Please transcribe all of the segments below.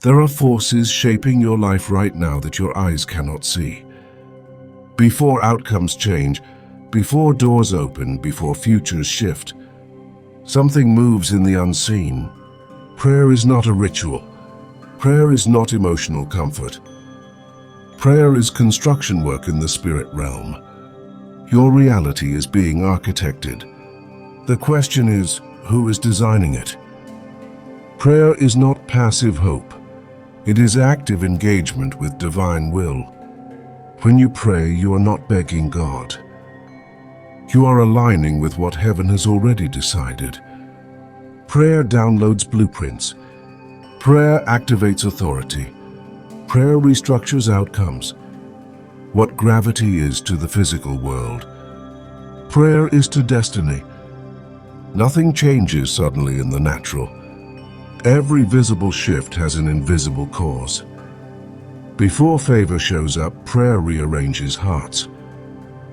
There are forces shaping your life right now that your eyes cannot see. Before outcomes change, before doors open, before futures shift, something moves in the unseen. Prayer is not a ritual. Prayer is not emotional comfort. Prayer is construction work in the spirit realm. Your reality is being architected. The question is, who is designing it? Prayer is not passive hope. It is active engagement with divine will. When you pray, you are not begging God. You are aligning with what heaven has already decided. Prayer downloads blueprints. Prayer activates authority. Prayer restructures outcomes. What gravity is to the physical world, prayer is to destiny. Nothing changes suddenly in the natural. Every visible shift has an invisible cause. Before favor shows up, prayer rearranges hearts.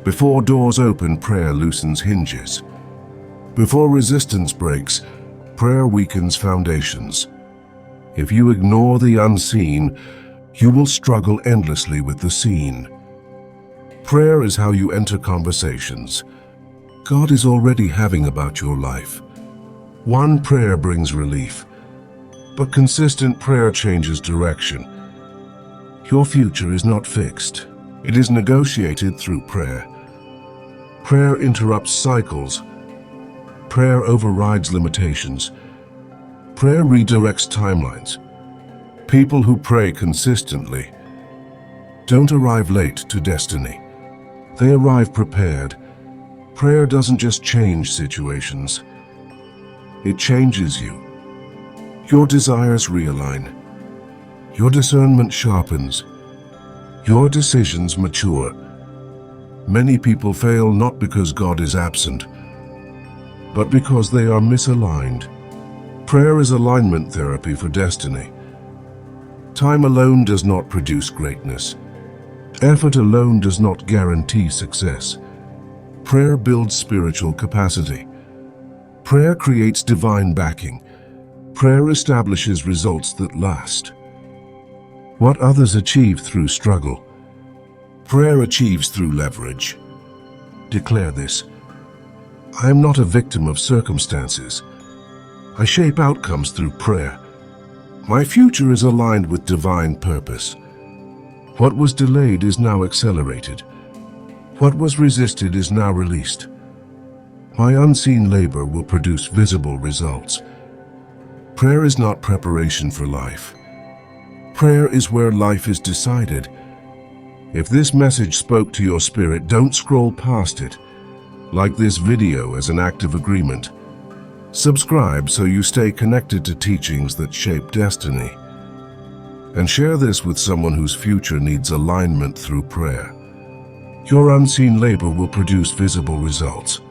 Before doors open, prayer loosens hinges. Before resistance breaks, prayer weakens foundations. If you ignore the unseen, you will struggle endlessly with the seen. Prayer is how you enter conversations God is already having about your life. One prayer brings relief, but consistent prayer changes direction. Your future is not fixed. It is negotiated through prayer. Prayer interrupts cycles. Prayer overrides limitations. Prayer redirects timelines. People who pray consistently don't arrive late to destiny. They arrive prepared. Prayer doesn't just change situations. It changes you. Your desires realign. Your discernment sharpens. Your decisions mature. Many people fail not because God is absent, but because they are misaligned. Prayer is alignment therapy for destiny. Time alone does not produce greatness. Effort alone does not guarantee success. Prayer builds spiritual capacity. Prayer creates divine backing. Prayer establishes results that last. What others achieve through struggle, prayer achieves through leverage. Declare this: I am not a victim of circumstances. I shape outcomes through prayer. My future is aligned with divine purpose. What was delayed is now accelerated. What was resisted is now released. My unseen labor will produce visible results. Prayer is not preparation for life. Prayer is where life is decided. If this message spoke to your spirit, don't scroll past it. Like this video as an act of agreement. Subscribe so you stay connected to teachings that shape destiny. And share this with someone whose future needs alignment through prayer. Your unseen labor will produce visible results.